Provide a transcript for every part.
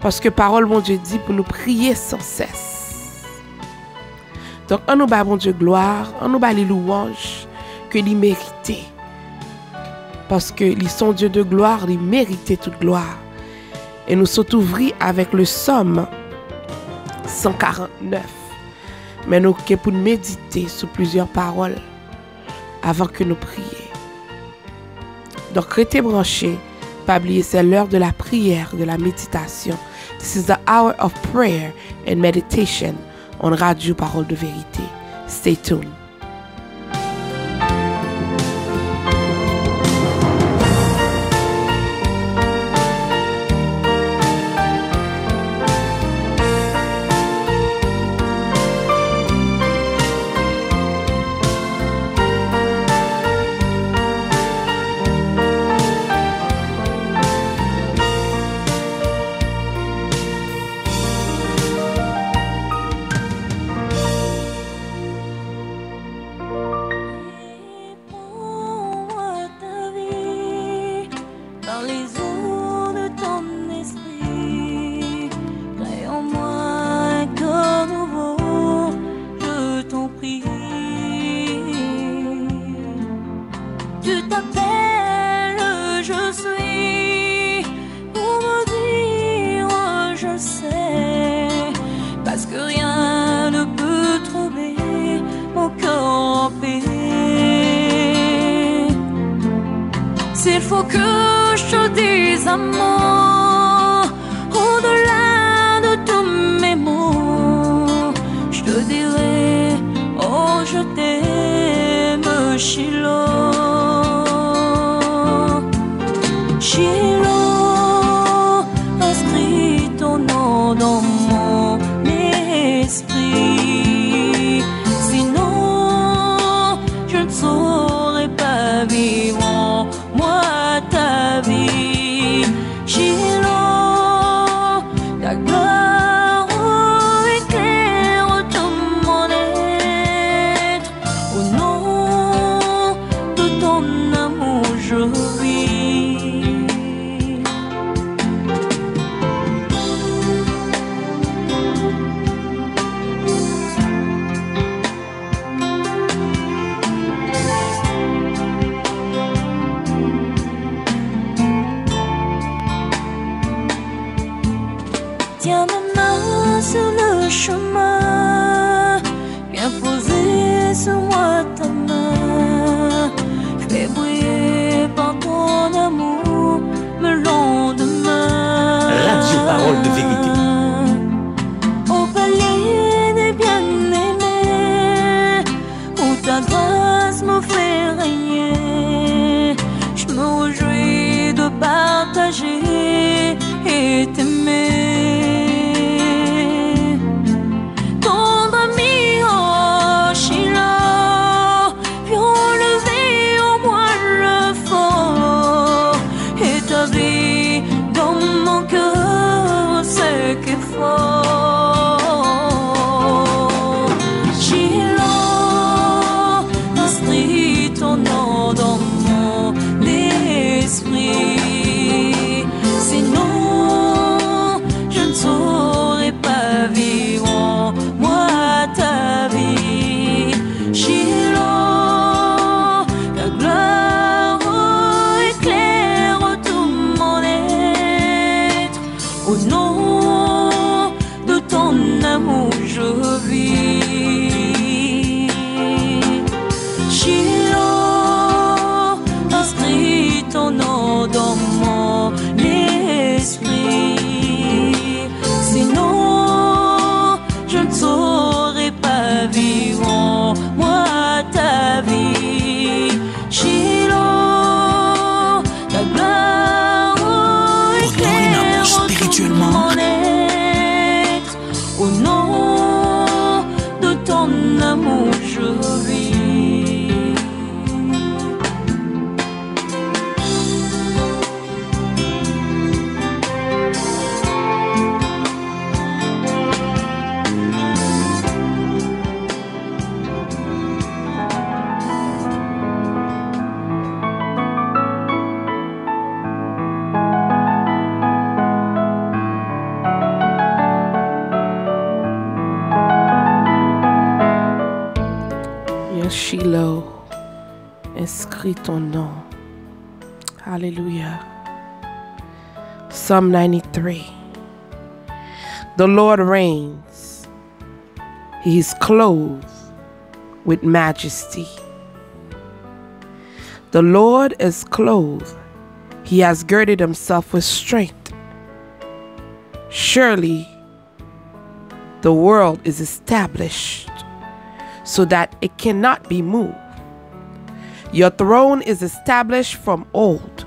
Parce que parole, mon Dieu, dit pour nous prier sans cesse. Donc, on nous bat, mon Dieu, gloire, on nous bat les louanges que l'il méritait. Parce que ils sont Dieu de gloire, ils méritaient toute gloire. Et nous sommes ouverts avec le Somme 149. Mais nous sommes pour méditer sur plusieurs paroles avant que nous prions. Donc, restez branchés. Pas oublier, c'est l'heure de la prière, de la méditation. This is the hour of prayer and meditation on Radio Parole de Vérité. Stay tuned. S'il faut que je te dise un mot, au-delà de tous mes mots, je te dirai, oh je t'aime, Shiloh. Shiloh, inscris ton nom dans mon esprit, sinon je ne saurais pas vivre moi ta vie. Shiloh, ta gloire éclaire tout mon être. Au nom de ton amour je vis. Tiens ma main sur le chemin, viens poser sur moi ta main. Fais briller par ton amour me lendemain. Radio Parole de Vérité. Au palais des bien-aimés, où ta grâce me fait régner, je me réjouis de partager et t'aimer. Shiloh, inscris ton nom dans mon esprit, sinon je ne saurais pas vivre moi ta vie. Shiloh, ta gloire éclaire tout mon être. Au nom de ton amour je vis. Shiloh, inscris ton nom dans mon esprit, sinon je ne saurais pas vivre moi ta vie. Shiloh, ta gloire éclaire tout mon être. Au nom en Shiloh, inscris ton nom. Hallelujah. Psalm 93. The Lord reigns. He is clothed with majesty. The Lord is clothed. He has girded himself with strength. Surely the world is established so that it cannot be moved. Your throne is established from old.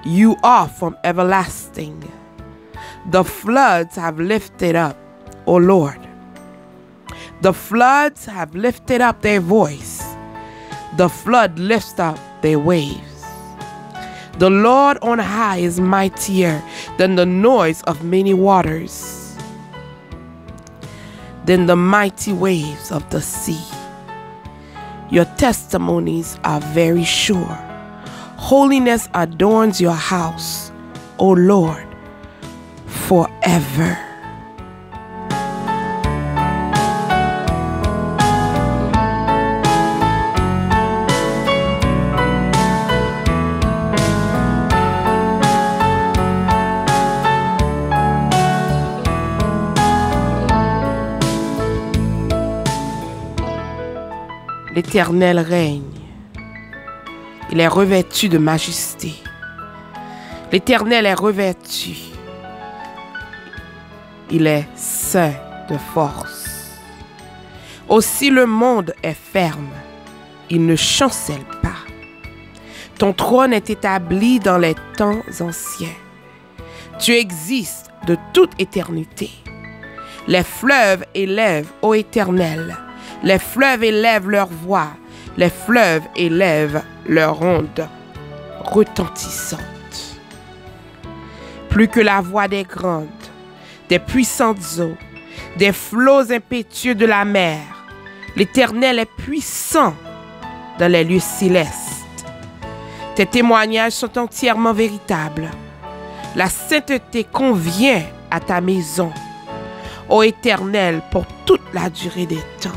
You are from everlasting. The floods have lifted up, O Lord. The floods have lifted up their voice. The flood lifts up their waves. The Lord on high is mightier than the noise of many waters, than the mighty waves of the sea. Your testimonies are very sure. Holiness adorns your house, O Lord, forever. L'Éternel règne. Il est revêtu de majesté. L'Éternel est revêtu. Il est saint de force. Aussi le monde est ferme. Il ne chancelle pas. Ton trône est établi dans les temps anciens. Tu existes de toute éternité. Les fleuves élèvent, ô Éternel. Les fleuves élèvent leur voix. Les fleuves élèvent leur onde retentissante. Plus que la voix des grandes, des puissantes eaux, des flots impétueux de la mer, l'Éternel est puissant dans les lieux célestes. Tes témoignages sont entièrement véritables. La sainteté convient à ta maison, ô Éternel, pour toute la durée des temps.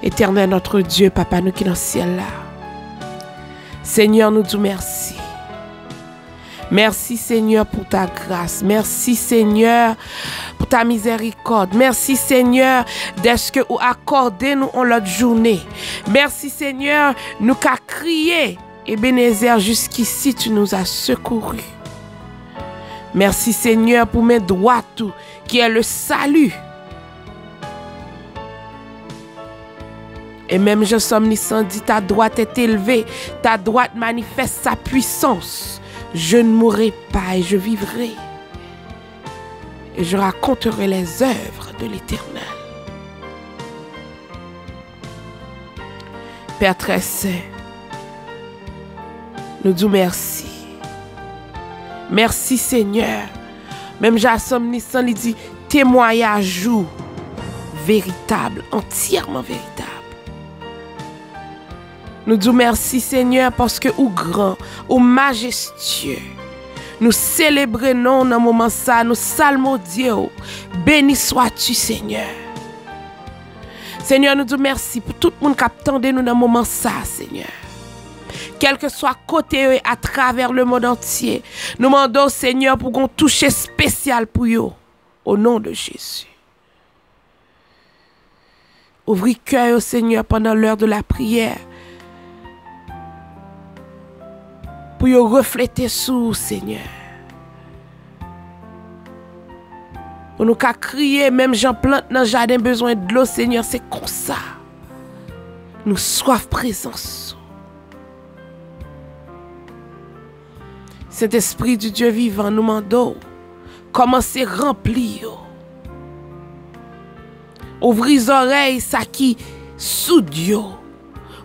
Éternel notre Dieu, Papa, nous qui dans le ciel là. Seigneur, nous disons merci. Merci Seigneur pour ta grâce. Merci Seigneur pour ta miséricorde. Merci Seigneur d'être que vous accordez nous en l'autre journée. Merci Seigneur, nous qu'a crié Ebenezer jusqu'ici, tu nous as secourus. Merci Seigneur pour mes droits tout qui est le salut. Et même Jean Somnissant dit, ta droite est élevée, ta droite manifeste sa puissance. Je ne mourrai pas et je vivrai. Et je raconterai les œuvres de l'Éternel. Père très saint, nous disons merci. Merci Seigneur. Même Jean Somnissant lui dit, témoignage véritable, entièrement véritable. Nous disons merci Seigneur parce que ou grand, ou majestueux. Nous célébrons dans le moment ça, nous salmodions. Béni sois-tu Seigneur. Seigneur, nous disons merci pour tout le monde qui attendait nous dans le moment ça, Seigneur. Quel que soit côté à travers le monde entier, nous demandons Seigneur pour qu'on touche spécial pour eux. Au nom de Jésus. Ouvrez cœur Seigneur pendant l'heure de la prière. Pour y refléter sous, Seigneur. Pour nous crier, même Jean plante dans le jardin besoin de l'eau, Seigneur, c'est comme ça. Nous soif présence. Saint-Esprit du Dieu vivant, nous demandons, commencez à remplir. Ouvrez les oreilles, ça qui soude.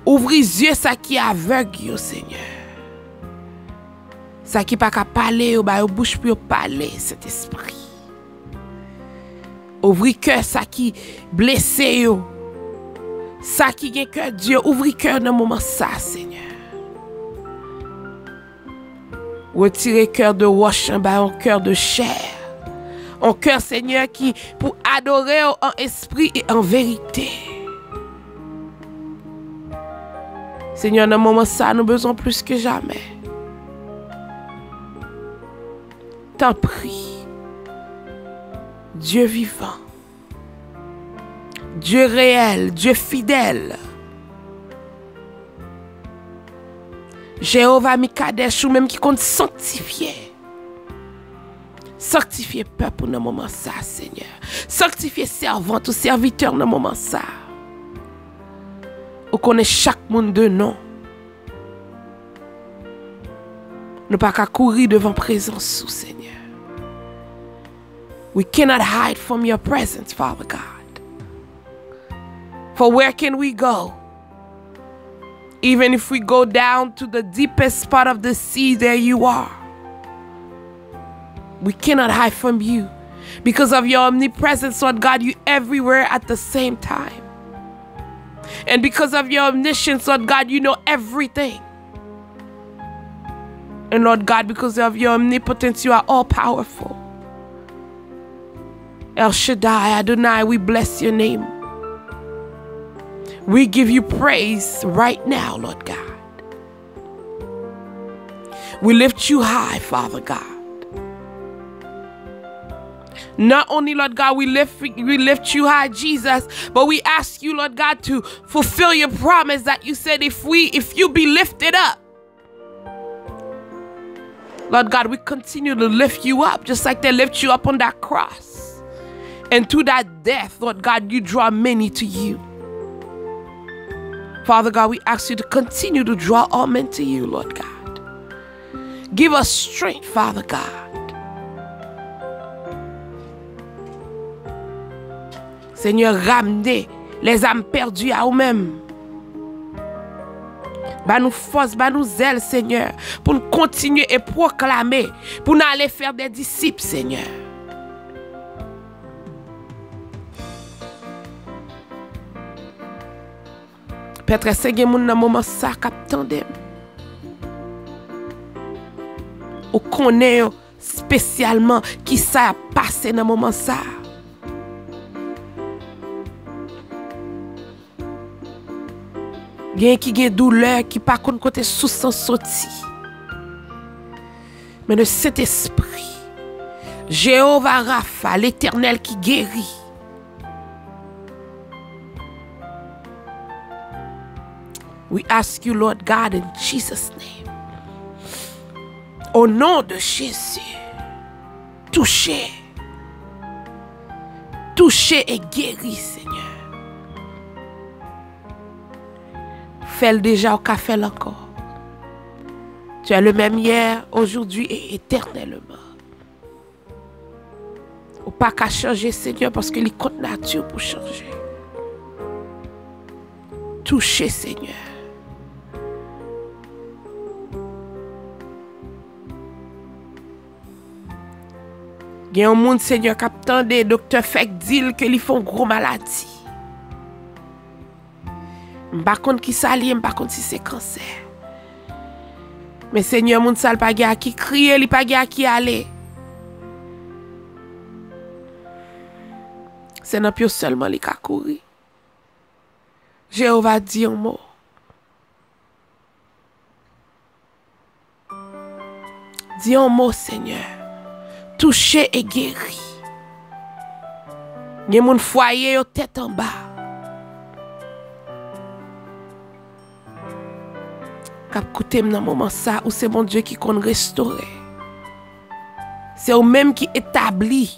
Ouvrez les yeux, ça qui aveugle, Seigneur. Ça qui pas qu'à parler, ou ba bouche pour parler, cet esprit. Ouvri cœur, ça qui blessé, ça qui gen cœur Dieu, ouvri cœur dans moment ça, Seigneur. Retirez cœur de roche, un cœur de chair. Un cœur, Seigneur, qui pour adorer en esprit et en vérité. Seigneur, dans le moment ça, nous besoin plus que jamais. T'en prie. Dieu vivant. Dieu réel, Dieu fidèle. Jéhovah Mikadesh, ou même qui compte sanctifier. Sanctifier peuple dans le moment ça, Seigneur. Sanctifier servante ou serviteur dans le moment ça. Ou connaît chaque monde de nom. Nous pas qu'à courir devant présence, Seigneur. We cannot hide from your presence, Father God. For where can we go? Even if we go down to the deepest part of the sea, there you are. We cannot hide from you. Because of your omnipresence, Lord God, you're everywhere at the same time. And because of your omniscience, Lord God, you know everything. And Lord God, because of your omnipotence, you are all powerful. El Shaddai, Adonai, we bless your name. We give you praise right now, Lord God. We lift you high, Father God. Not only, Lord God, we lift you high, Jesus, but we ask you, Lord God, to fulfill your promise that you said if you be lifted up, Lord God, we continue to lift you up just like they lift you up on that cross. And through that death, Lord God, you draw many to you. Father God, we ask you to continue to draw all men to you, Lord God. Give us strength, Father God. Seigneur, ramenez les âmes perdues à vous-même. Bah nous force, bah nous zèle, Seigneur, pour nous continuer et proclamer, pour nous aller faire des disciples, Seigneur. Peut-être c'est que moun nan moment ça k'ap tandem. Ou connaît spécialement qui ça a passé dans moment ça. Gen qui gen douleur qui pas konn côté sous sans sorti. Mais le Saint-Esprit, Jéhovah Rapha, l'Éternel qui guérit. We ask you, Lord God, in Jesus' name. Au nom de Jésus, touchez. Touchez et guéris, Seigneur. Fais-le déjà au café encore. Tu es le même hier, aujourd'hui et éternellement. Ou pas qu'à changer, Seigneur, parce qu'il est contre nature pour changer. Touchez, Seigneur. Il y a un monde, Seigneur, qui attend des docteurs fait dire qu'ils font gros maladie. Je ne sais pas qui ça li, je ne sais pas si c'est cancer. Mais Seigneur, moun sal pa gen qui crier, li pa gen qui aller. C'est dans pied seulement li ka courir. Jéhovah dit un mot. Dis un mot, Seigneur. Touché et guéri. Gen moun foyer yo tête en bas. Kap koute dans moment ça où c'est mon Dieu qui compte restaurer. C'est au même qui établit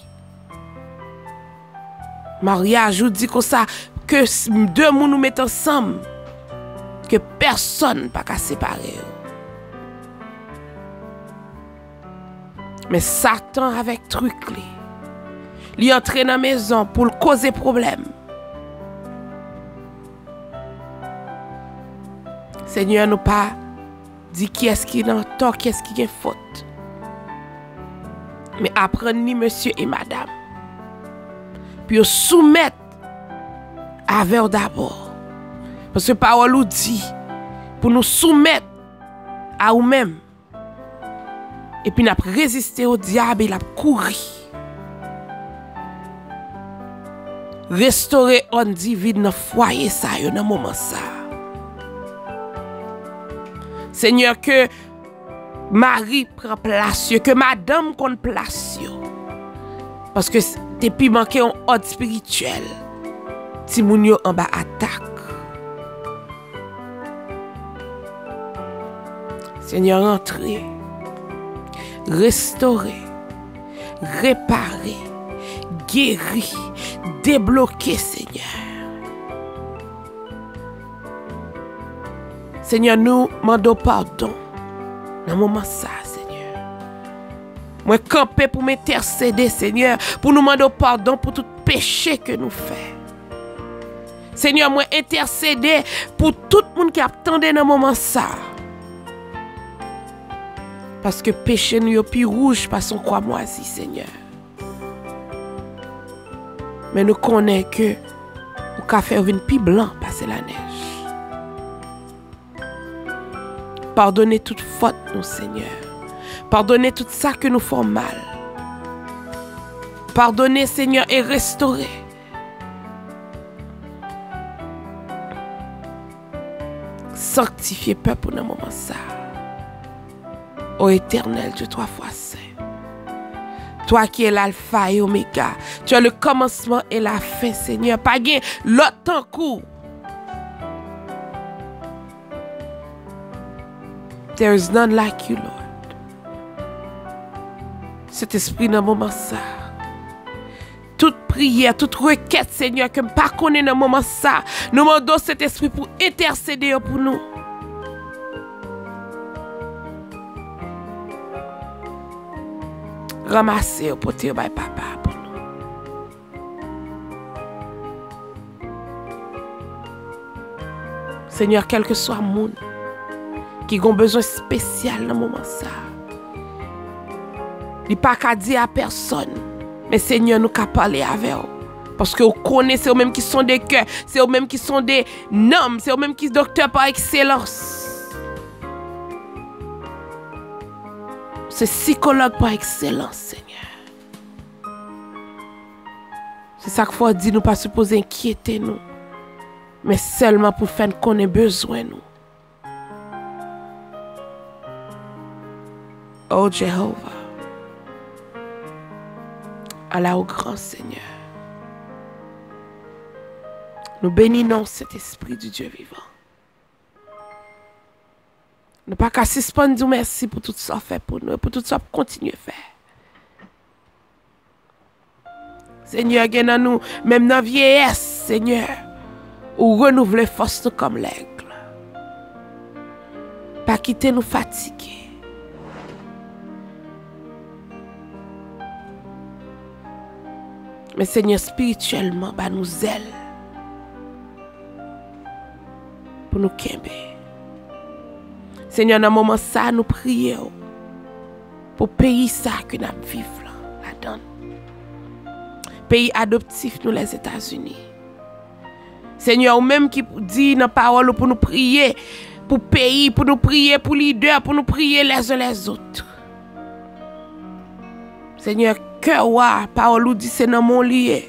mariage ou dit comme ça que deux moun nous mettent ensemble que personne pas qu'à séparer. Mais Satan avec truc li entre dans la maison pour le causer problème. Seigneur, nous pas dit qui est-ce qui est en tort, qui est-ce qui est faute. Mais apprenez monsieur et madame. Puis soumettre avec d'abord. Parce que parole nous dit pour nous soumettre à nous-mêmes. Et puis nous résister au diable et la courir. Restaurer on divine dans foyer ça dans moment ça. Seigneur, que Marie prend place, que madame qu'on place. Parce que depuis manqué un ordre spirituel, si moun yo en bas attaque. Seigneur, entrez, restaurez, réparez, guéris, débloquez, Seigneur. Seigneur, nous demandons pardon dans le moment ça, Seigneur. Moi, camper pour m'intercéder, Seigneur, pour nous demander pardon pour tout péché que nous faisons. Seigneur, moi, intercéder pour tout le monde qui attendait dans le moment ça. Parce que péché nous est plus rouge par son croix moisi, Seigneur. Mais nous connaissons que nous pouvons faire une plus blanc passer la neige. Pardonnez toute faute, nous, Seigneur. Pardonnez tout ça que nous faisons mal. Pardonnez, Seigneur, et restaurez. Sanctifiez peuple dans le moment ça. Ô éternel Dieu, 3 fois saint. Toi qui es l'alpha et oméga. Tu as le commencement et la fin, Seigneur. Pas gain l'autre temps court. There is none like you, Lord. Cet esprit dans le moment ça. Toute prière, toute requête, Seigneur, que je ne pas connais dans le moment ça. Nous demandons cet esprit pour intercéder pour nous. Ramassez pour te by papa pour nous. Seigneur, quel que soit le monde qui a besoin spécial dans le moment ça. Il n'y a pas qu'à dire à personne. Mais Seigneur, nous qu'à parler avec eux. Parce que vous connaissez, c'est eux-mêmes qui sont des cœurs. C'est eux-mêmes qui sont des noms. C'est eux-mêmes qui sont docteurs par excellence. C'est psychologue par excellence, Seigneur. C'est ça qu'il faut dire, nous pas supposer inquiéter nous. Mais seulement pour faire qu'on ait besoin nous. Oh Jéhovah. Allah au grand Seigneur. Nous bénissons cet esprit du Dieu vivant. Nous pas qu'à suspendre du merci pour tout ça fait pour nous, pour tout ça pour continuer à faire. Seigneur, gagne nous, même dans la vieillesse, Seigneur, ou renouveler force nous comme l'aigle. Pas quitter nous fatiguer. Mais Seigneur, spirituellement, bah nous zèle pour nous kember. Seigneur, dans le moment ça, nous prions pour le pays ça que nous vivons là-dedans. Pays adoptif, nous les États-Unis. Seigneur, ou même qui dit dans la parole pour nous prier pour le pays, pour nous prier pour les leaders, pour nous prier les uns les autres. Seigneur, cœur wa, parole ou dit c'est dans mon lieu.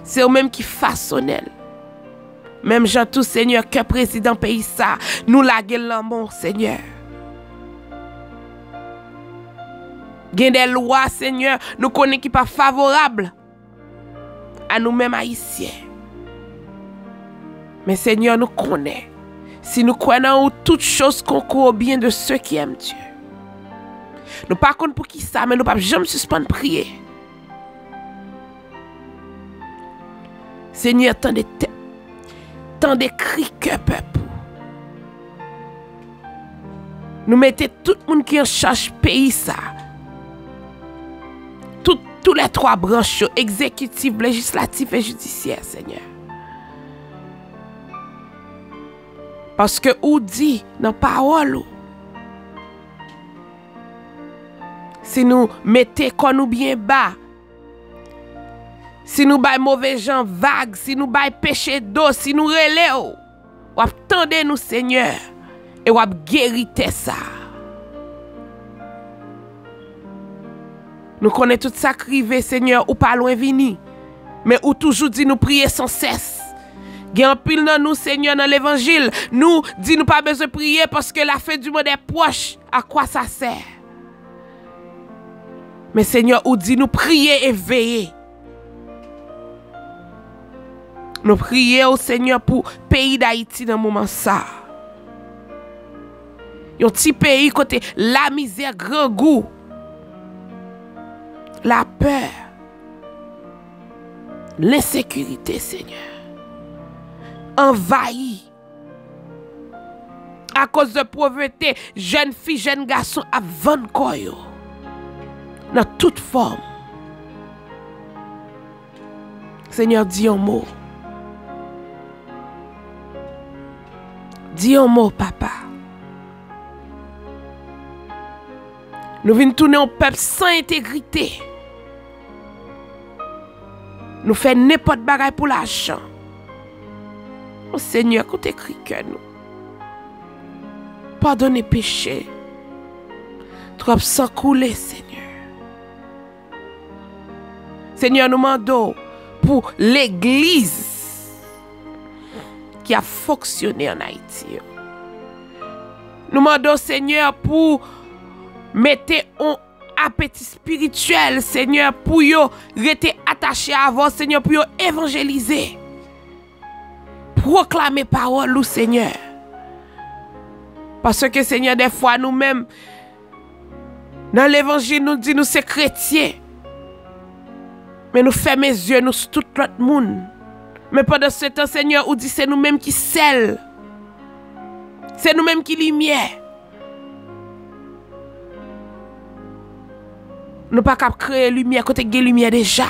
C'est eux même qui façonnent. Même Jean tout Seigneur, que président pays ça, nous la gueule mon Seigneur. Gen des lois Seigneur, nous connaissons qui pas favorable à nous-mêmes haïtiens. Mais Seigneur, nous connaissons. Si nous croyons toutes choses concourent au bien de ceux qui aiment Dieu. Nous ne pas compte pour qui ça, mais nous ne pas jamais suspendre prier. Seigneur, tant de cris que peuple. Nous mettons tout le monde qui en charge pays ça. Tous les 3 branches, exécutives, législatives et judiciaires, Seigneur. Parce que ou dit dans la parole, si nous mettons qu'on nous bien bas, si nous baillons mauvais gens vagues, si nous baillons péché d'eau, si nous relèvons, ou attendez nous Seigneur, et ou guérissez ça. Nous connaissons tout ça crivé, Seigneur, ou pas loin vini, mais ou toujours dit nous prier sans cesse. Gen pile dans nous, Seigneur, dans l'évangile. Nous, dis nous pas besoin de prier parce que la fin du monde est proche. À quoi ça sert? Mais Seigneur, ou dit nous prier et veiller. Nous prions au Seigneur pour le pays d'Haïti dans le moment ça. Un petit pays côté la misère, grand goût, la peur, l'insécurité, Seigneur. Envahi. À cause de pauvreté, jeunes filles, jeunes garçons à 20 koyo. Dans toute forme. Seigneur, dis un mot. Dis un mot, papa. Nous venons tourner un peuple sans intégrité. Nous faisons n'importe quoi pour l'argent. Oh Seigneur, quand tu écris que nous. Pardonnez péché. Trop sang couler, Seigneur. Seigneur, nous demandons pour l'église qui a fonctionné en Haïti. Nous demandons, Seigneur, pour mettre un appétit spirituel, Seigneur, pour yo rester attaché à vous, Seigneur, pour yo évangéliser. Proclamer parole, Seigneur. Parce que, Seigneur, des fois, nous-mêmes, dans l'évangile, nous disons, nous sommes chrétiens. Mais nous fermons les yeux, nous sur tout l'autre monde. Mais pendant ce temps, Seigneur, nous dit c'est nous-mêmes qui scellent. C'est nous-mêmes qui lumière. Nous ne pouvons pas créer lumière côté de lumière déjà.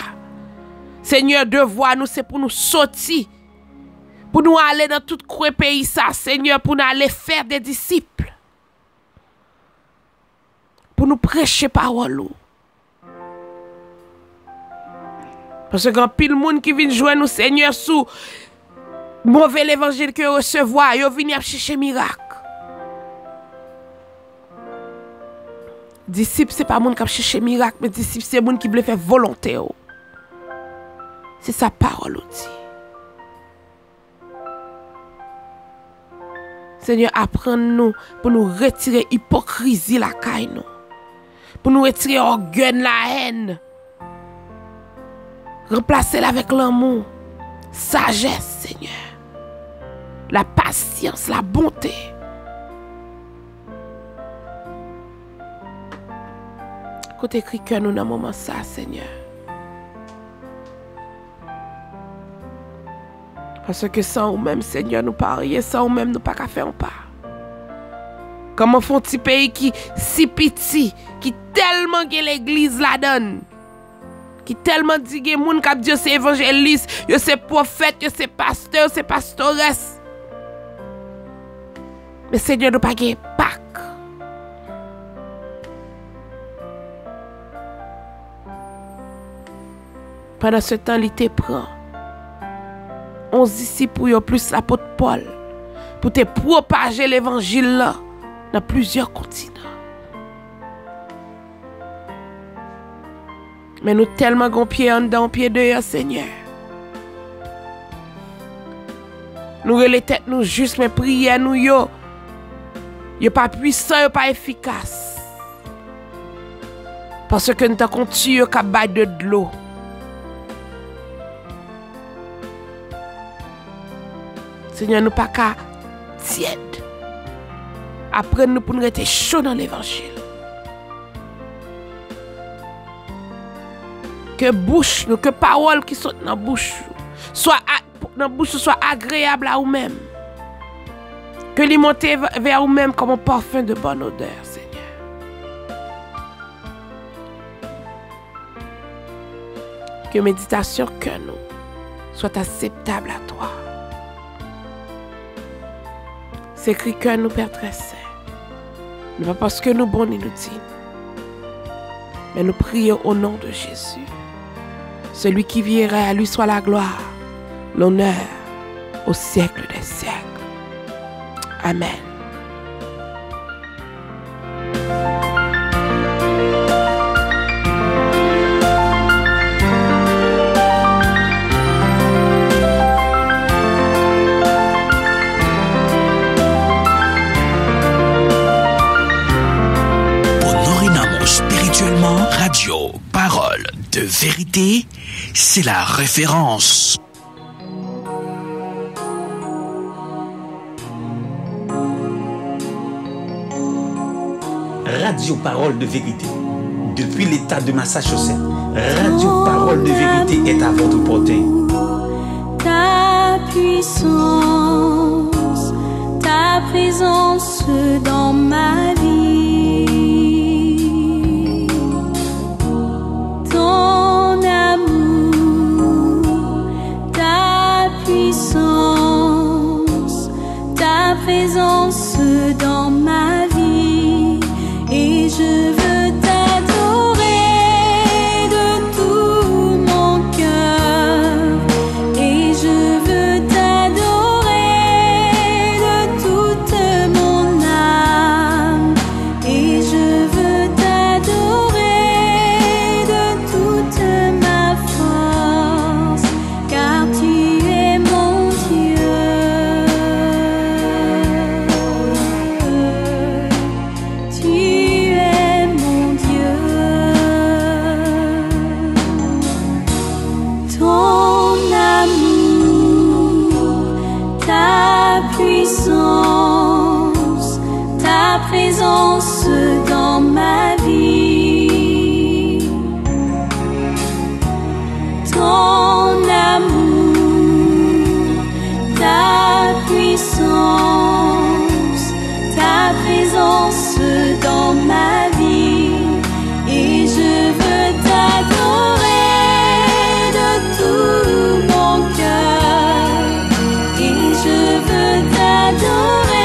Seigneur, devoir nous, c'est pour nous sortir. Pour nous aller dans tout le pays, ça, Seigneur, pour nous aller faire des disciples. Pour nous prêcher parole. Parce que quand pile monde qui vient joindre nous, Seigneur, sous mauvais l'évangile que recevoir, ils viennent chercher miracle. Disciple, ce n'est pas monde qui cherche miracle, mais disciple, c'est monde qui veut faire volonté. C'est sa parole aussi. Seigneur, apprends-nous pour nous retirer l'hypocrisie la caille nous. Pour nous retirer l'orgueil, la haine. Remplacer-la avec l'amour, sagesse, Seigneur. La patience, la bonté. Côté écrit que nous dans le moment ça, Seigneur. Parce que sans ou même, Seigneur, nous pas rien, sans ou même, nous pas qu'à faire un pas. Comment font petit pays qui si petit, qui tellement que l'église la donne, qui tellement dit que les gens qui disent c'est évangéliste, c'est prophète, c'est pasteur, c'est pastoresse. Mais Seigneur, nous pas gagner Pâques. Pendant ce temps, il te prend. 11 disciples plus l'apôtre Paul pour te propager l'évangile là dans plusieurs continents. Mais nous tellement gon pied en dedans, pied dehors, Seigneur. Nous relais tête nous juste mais prière nous yo pas puissant, yo pas efficace. Parce que nous t'en continue qu'à bailler de l'eau. Seigneur, nous pas qu'à tiède. Après nous pour nous rester chaud dans l'évangile. Que bouche, que parole qui sont dans la bouche, soit agréable à vous-même. Que les monter vers vous-même comme un parfum de bonne odeur, Seigneur. Que méditation que nous soit acceptable à toi. C'est écrit que nous, Père très saint. Ne pas parce que nous bons ni nous dignes, mais nous prions au nom de Jésus. Celui qui viendra, à lui soit la gloire, l'honneur au siècle des siècles. Amen. Parole de vérité, c'est la référence. Radio Parole de vérité. Depuis l'État de Massachusetts, Radio Parole de vérité est à votre portée. Ta puissance, ta présence dans ma vie, ton amour, ta puissance, ta présence dans ma vie, et je veux t'adorer de tout mon cœur, et je veux t'adorer de toute mon âme, et je veux t'adorer de toute ma force, car tu es mon Dieu. Tu es mon Dieu. Ton amour, ta puissance, ta présence dans ma vie, ton amour, ta puissance, ta présence dans ma vie, et je veux t'adorer de tout mon cœur, et je veux t'adorer.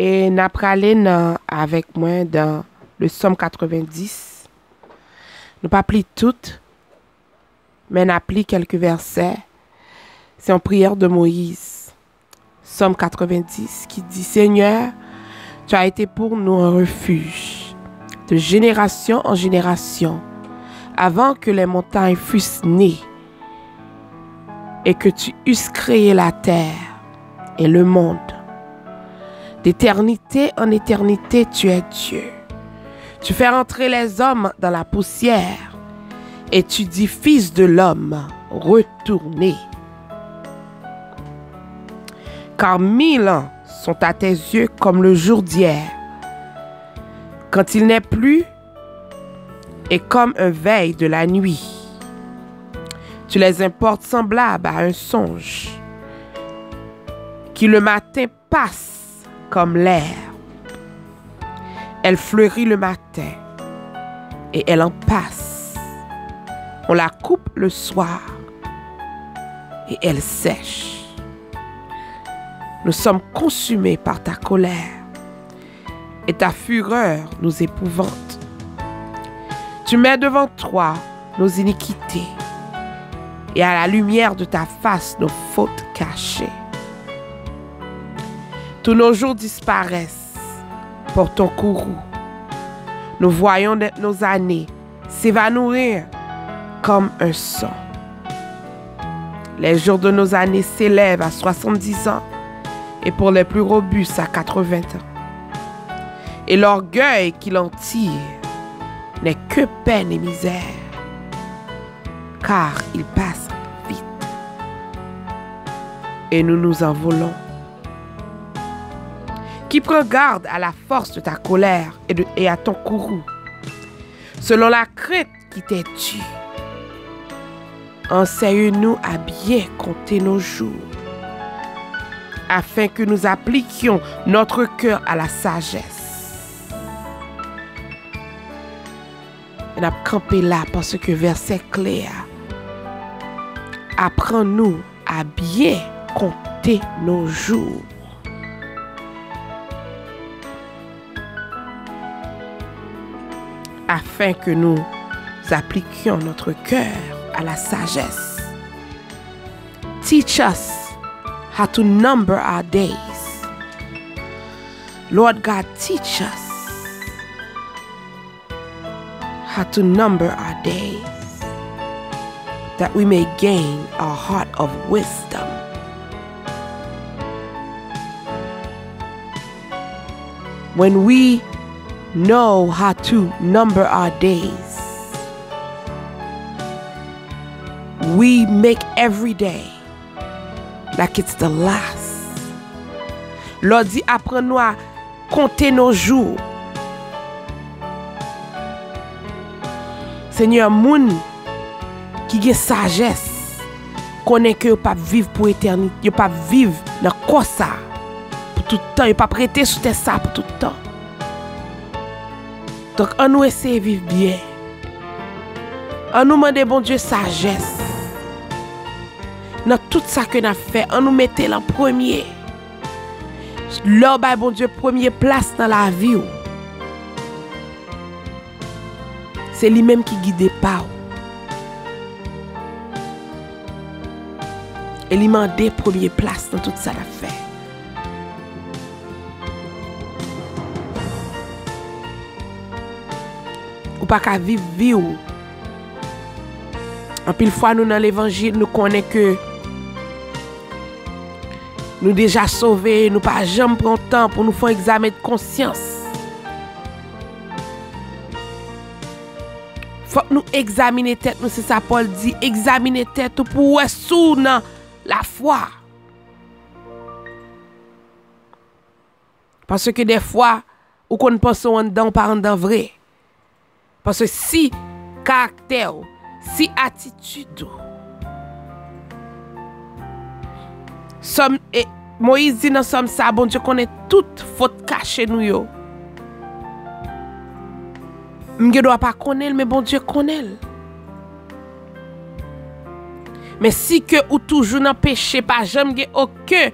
Et n'a pralé avec moi dans le Somme 90. Nous pas pris toutes, mais n'a pris quelques versets. C'est en prière de Moïse. Somme 90 qui dit: Seigneur, tu as été pour nous un refuge de génération en génération, avant que les montagnes fussent nées et que tu eusses créé la terre et le monde. D'éternité en éternité, tu es Dieu. Tu fais rentrer les hommes dans la poussière et tu dis: Fils de l'homme, retournez. Car 1000 ans sont à tes yeux comme le jour d'hier, quand il n'est plus, et comme un veille de la nuit. Tu les importes semblables à un songe, qui le matin passe comme l'air. Elle fleurit le matin, et elle en passe. On la coupe le soir, et elle sèche. Nous sommes consumés par ta colère, et ta fureur nous épouvante. Tu mets devant toi nos iniquités, et à la lumière de ta face nos fautes cachées. Tous nos jours disparaissent pour ton courroux. Nous voyons nos années s'évanouir comme un son. Les jours de nos années s'élèvent à 70 ans, et pour les plus robustes à 80 ans. Et l'orgueil qui l'en tire n'est que peine et misère, car il passe vite. Et nous nous envolons. Qui prend garde à la force de ta colère et à ton courroux, selon la crainte qui t'est due. Enseigne-nous à bien compter nos jours, afin que nous appliquions notre cœur à la sagesse. On a campé là parce que verset clair. Apprends-nous à bien compter nos jours. Afin que nous appliquions notre cœur à la sagesse. Teach us how to number our days. Lord God, teach us how to number our days, that we may gain a heart of wisdom. When we know how to number our days. We make every day like it's the last. Lord dit, apprends-nous à compter nos jours. Seigneur, moun qui a sagesse, connaît que pas vivre pour éternité, yo pas vivre dans quoi ça pour tout le temps, yo pas prêter sous tes ça pour tout le temps. Donc on nous essaie de vivre bien. On nous demande bon Dieu sagesse. Dans tout ça que nous avons fait, on nous mettait en premier. Là, bon Dieu, première place dans la vie. C'est lui-même qui guide pas. Et il m'a demandé première place dans tout ça qu'il a fait. Ou pas qu'à vivre vie. En pile fois, nous dans l'évangile, nous connaissons que nous déjà sauvés, nous pas jamais prendre temps pour nous faire un examen de conscience. Faut que nous examiner tête nous, c'est ça Paul dit, examiner tête pour être sous dans la foi. Parce que des fois, ou qu'on pense en dedans, pas en dedans vrai. Parce que si caractère, si attitude, Moïse dit dans Somme ça, bon Dieu connaît toute faute cachée nous yo. Je dois pas connaître, mais bon Dieu connaît. Mais si que ou toujours dans péché, pas jamais aucun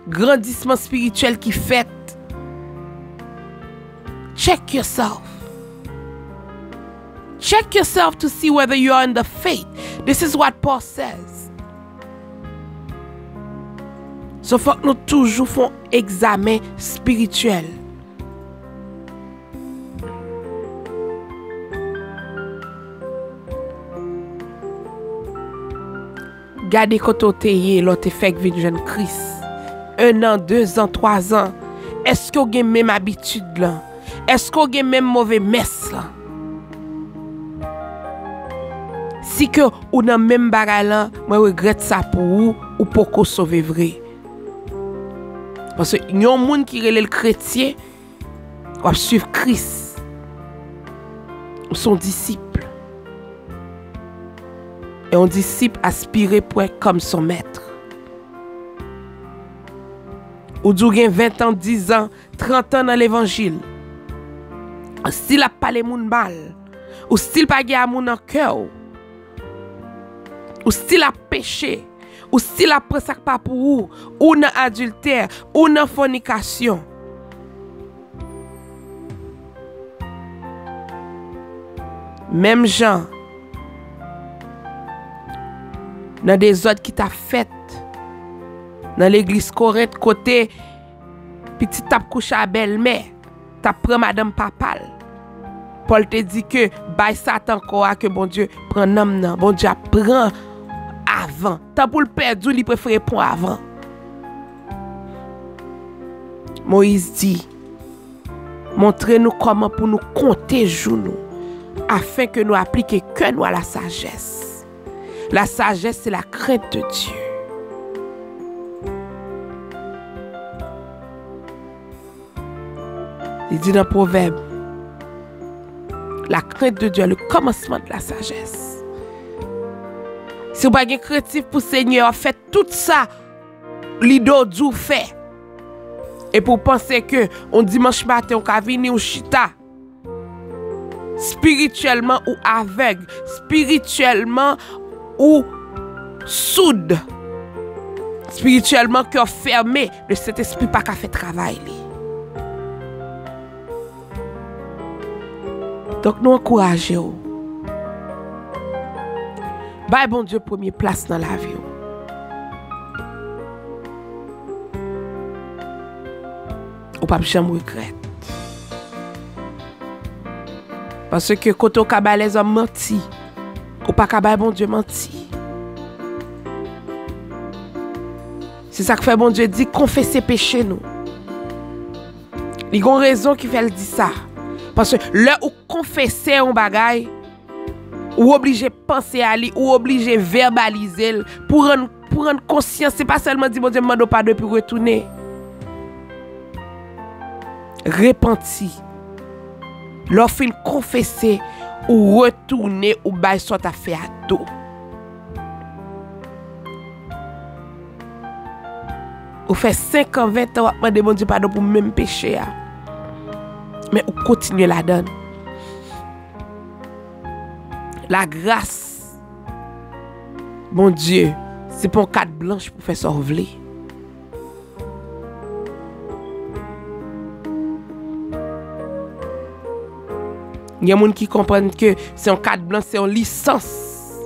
grandissement spirituel qui fait. Check yourself. Check yourself to see whether you are in the faith. This is what Paul says. So faut que nous toujours faisons examen spirituel. Gardez quand on t'est l'autre fait que vient jeune Christ. 1 an, 2 ans, 3 ans. Est-ce que vous avez même habitude là? Est-ce que vous avez même mauvais messe là? Si que ou dans même bagay là, moi regrette ça pour vous ou pour qu'on sauve vrai. Parce que yon moun qui relè le chrétien va suivre Christ. Son disciple. Et un disciple aspire pour être comme son maître. Ou dou gen 20 ans, 10 ans, 30 ans dans l'évangile. S'il a pas les moun mal, ou s'il pas gen moun en cœur, ou s'il a péché, ou s'il a pris ça pas pour vous, ou dans adultère, ou dans fornication. Même gens, dans des autres qui t'a fait, dans l'église Corinthe, côté, petit t'a couché à belle-mère, t'a pris madame papal. Paul te dit que, bay Satan quoi que bon Dieu prend nom nan, bon Dieu prend avant. Tant pour le perdre, il préfère prendre avant. Moïse dit, montrez-nous comment pour nous compter jours nous, afin que nous appliquions que nous à la sagesse. La sagesse, c'est la crainte de Dieu. Il dit dans le Proverbe, la crainte de Dieu est le commencement de la sagesse. Si vous n'avez pas de créatif pour le Seigneur, faites tout ça, l'idole du fait. Et pour penser que on dimanche matin, on va venir au chita, spirituellement ou aveugle, spirituellement ou soude, spirituellement cœur fermé, le Saint-Esprit pas qu'à faire travail. Donc nous encourageons. Bye bon Dieu première place dans la vie. Ou pas jamais regret. Parce que quand on a les hommes menti, ou pas qu'à bon Dieu menti. C'est ça que fait bon Dieu dit confesser péché nous. Il y a une raison qui fait le dire ça. Parce que là où confesser un bagay, ou obligé penser à lui, ou obligé verbaliser pour rendre conscience, c'est pas seulement dire bon Dieu me pardon puis retourner. Repenti. Lorsqu'il confesser ou retourner ou bail soit à fait à tout. Ou fait 5 ans, 20 ans, ou demande bon pardon pour même péché. Mais ou continue la donne. La grâce, bon Dieu, c'est pour carte blanche pour faire sauver. Il y a des gens qui comprennent que c'est un carte blanche, c'est une licence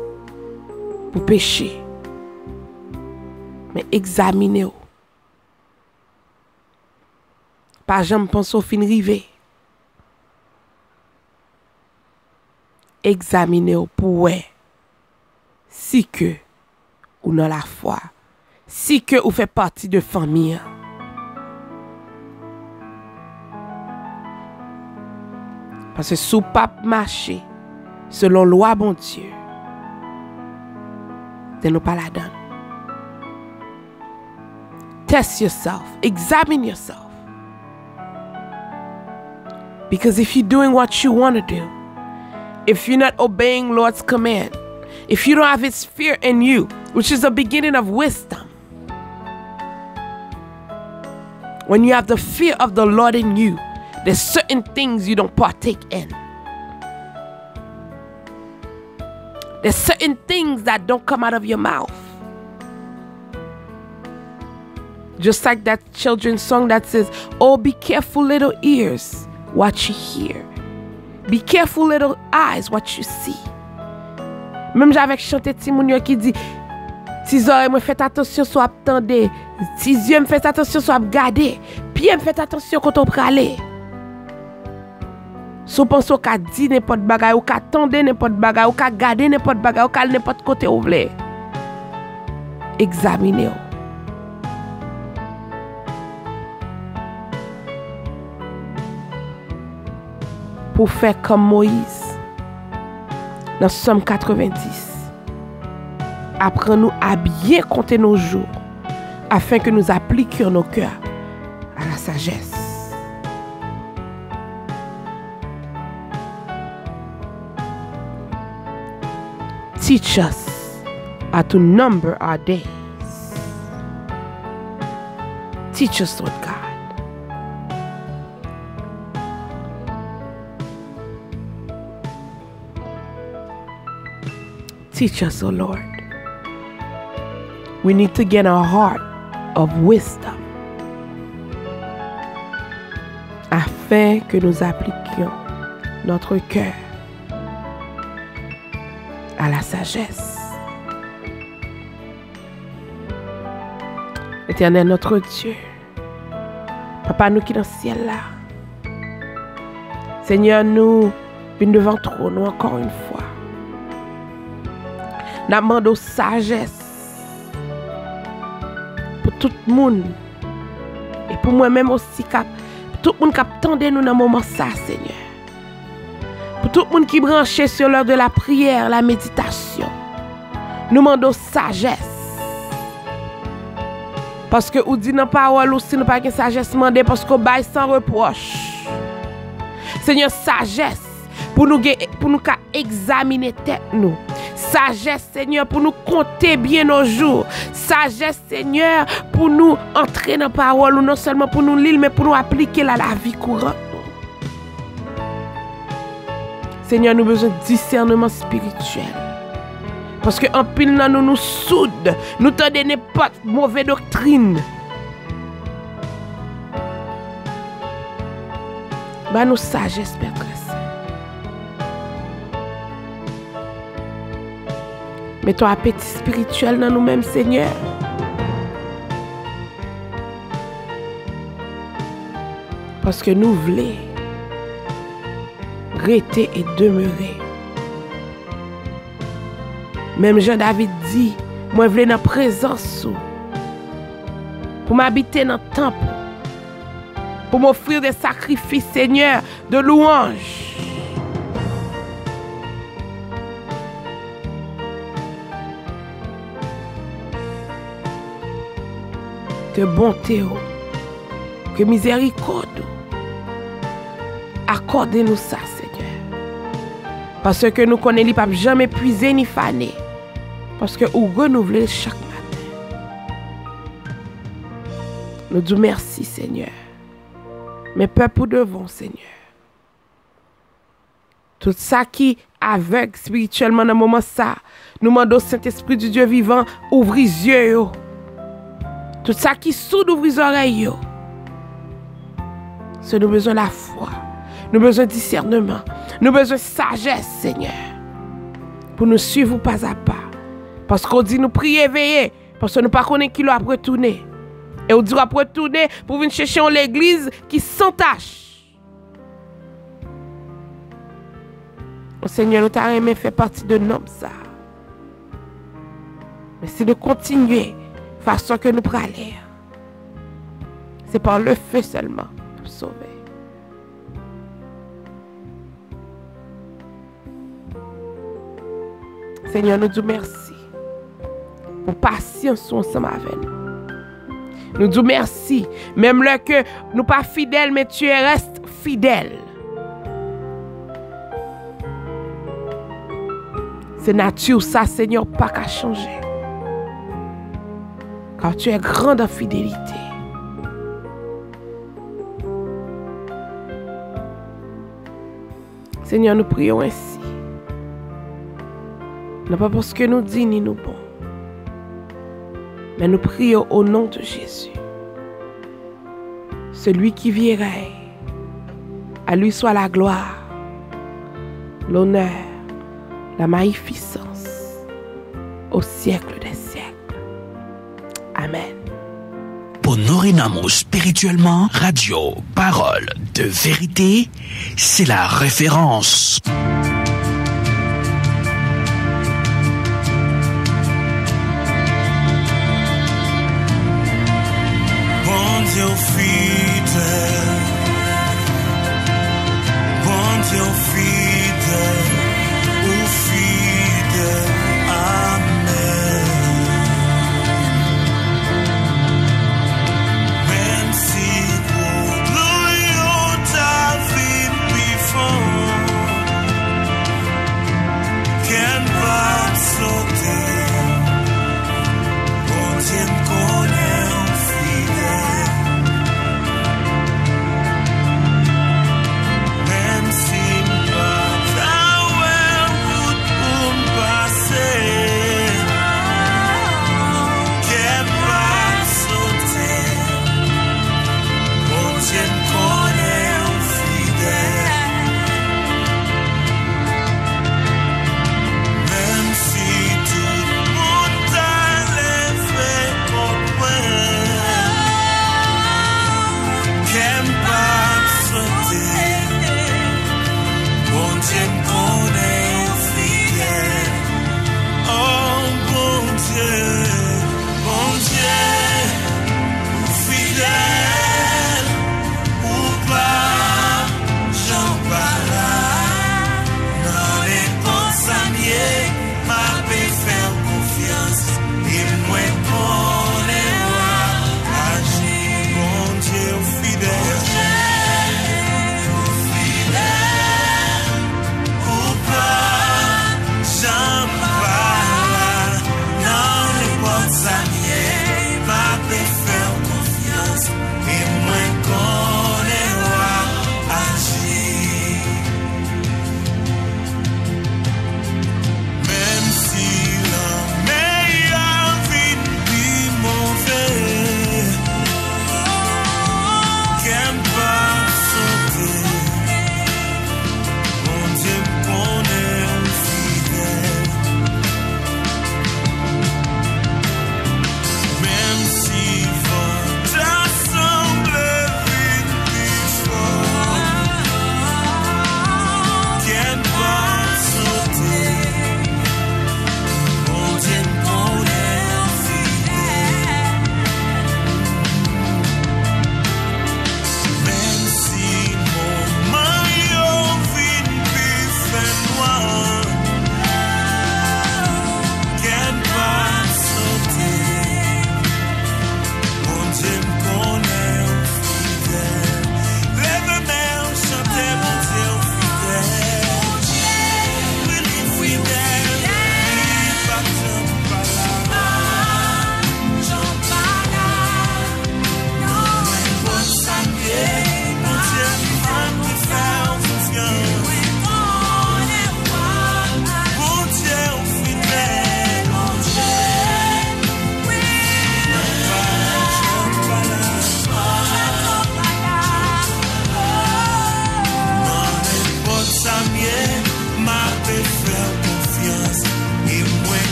pour pécher. Mais examinez-vous. Pas jamais penser au fin rivé. Examinez-vous pour si que ou dans la foi, si que ou fait partie de famille. Parce que sous pape marché selon loi bon Dieu, de nous pas la donne. Test yourself, examine yourself. Because if you're doing what you want to do, if you're not obeying Lord's command, if you don't have His fear in you, which is the beginning of wisdom, when you have the fear of the Lord in you, there's certain things you don't partake in. There's certain things that don't come out of your mouth. Just like that children's song that says, oh, be careful little ears, what you hear. Be careful little eyes, what you see. Même j'avais chanté Timounio qui dit, tes oreilles me faites attention soit attendez, tes yeux me faites attention soit regarder, pieds me faites attention quand on prale. Si vous pensez qu'à dire n'importe bagay, ou qu'à tendre n'importe bagay, ou qu'à garder n'importe bagay, ou qu'à n'importe côté où vous voulez. Examinez-vous. Pour faire comme Moïse, dans Somme 90, apprends-nous à bien compter nos jours, afin que nous appliquions nos cœurs à la sagesse. Teach us how to number our days. Teach us, Lord God. Teach us, O Lord. We need to get a heart of wisdom afin que nous appliquions notre cœur à la sagesse. Éternel notre Dieu, Papa nous qui dans le ciel là, Seigneur, nous venons devant toi, nous encore une fois. Nous demandons sagesse pour tout le monde et pour moi-même aussi, tout le monde qui attend nous dans ce moment ça, Seigneur. Pour tout le monde qui est branché sur l'heure de la prière, la méditation, nous demandons sagesse. Parce que vous dites dans la parole aussi, nous pas de sagesse demandée parce qu'on baille sans reproche. Seigneur, sagesse pour nous examiner tête nous. Sagesse, Seigneur, pour nous compter bien nos jours. Sagesse, Seigneur, pour nous entrer dans la parole, ou non seulement pour nous lire, mais pour nous appliquer à la vie courante. Seigneur, nous avons besoin de discernement spirituel. Parce qu'en pile, nous soude, nous tendons n'importe mauvaise doctrine. Bah, nous sagesse, Père très saint. Mettons appétit spirituel dans nous-mêmes, Seigneur. Parce que nous voulons rester et demeurer. Même Jean-David dit, moi je veux dans la présence pour m'habiter dans le temple. pour m'offrir des sacrifices, Seigneur, de louange. Que bonté, que miséricorde, accordez-nous ça, Seigneur. Parce que nous connaissons pas jamais épuisé ni fané. Parce que vous renouvelez chaque matin. Nous disons merci, Seigneur. Mais peuple devant, Seigneur. Tout ça qui aveugle spirituellement dans le moment ça, nous demandons au Saint-Esprit du Dieu vivant, ouvre les yeux. Tout ça qui soude, ouvre les oreilles. C'est nous besoin de la foi. Nous besoin de discernement. Nous besoin de sagesse, Seigneur. Pour nous suivre pas à pas. Parce qu'on dit nous prier, veiller. Parce que nous ne connaissons pas qui l'a retourné. Et on dit qu'on va retourner pour venir chercher l'église qui s'entache. Oh Seigneur, nous t'avons aimé faire partie de nous ça. Mais c'est de continuer façon que nous prenons. C'est par le feu seulement pour sauver. Seigneur, nous disons merci pour patience ensemble avec nous. Nous disons merci, même là que nous pas fidèles, mais tu restes fidèle. C'est nature ça, Seigneur, pas qu'à changer. Car tu es grande en fidélité. Seigneur, nous prions ainsi. Non pas parce que nous disons ni nous bons. Mais nous prions au nom de Jésus. Celui qui vit et règne. À lui soit la gloire, l'honneur, la magnificence au siècle des siècles. Amen. Pour nourrir l'amour spirituellement, Radio Parole de Vérité, c'est la référence. Bon Dieu fidèle, bon Dieu fidèle, ou fidèle, amen. Même si nous ta vie before, qu'elle va sauter, bon Dieu connaît. Même si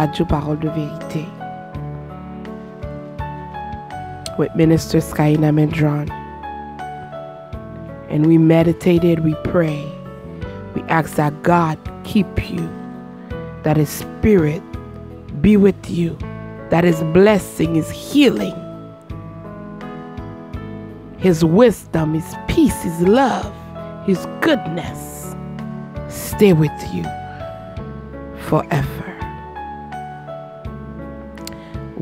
Radio Parole de Vérité. With Minister Skyna Medron. And we meditated, we pray. We ask that God keep you, that His Spirit be with you, that His blessing, His healing, His wisdom, His peace, His love, His goodness stay with you forever.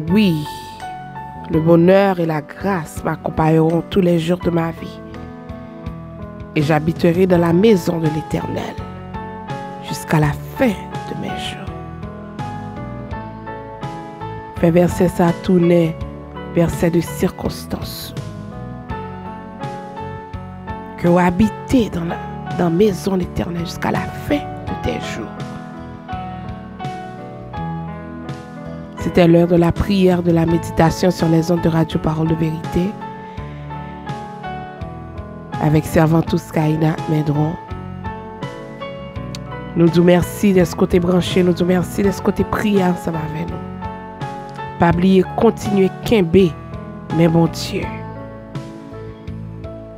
Oui, le bonheur et la grâce m'accompagneront tous les jours de ma vie. Et j'habiterai dans la maison de l'Éternel jusqu'à la fin de mes jours. Fait verset ça tourner, verset de circonstance. Que vous habitez dans la maison de l'Éternel jusqu'à la fin de tes jours. C'était l'heure de la prière, de la méditation sur les ondes de Radio Parole de Vérité. Avec Servantou Skyna Medron. Nous disons merci de ce côté branché, nous disons merci de ce côté prière, ça va avec nous. Pas oublier, continuer quimber, mais bon Dieu.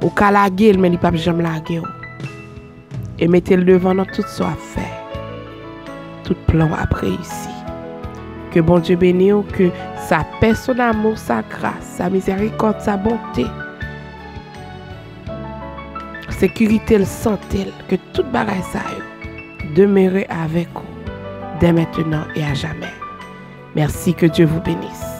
Ou qu'à laguer, mais il n'y a pas jamais laguer. Et mettez-le devant nous, tout soit fait. Tout plan a réussi. Que bon Dieu bénisse, que sa paix, son amour, sa grâce, sa miséricorde, sa bonté, sécurité, le santé, que toute bagaille ça demeure avec vous dès maintenant et à jamais. Merci, que Dieu vous bénisse.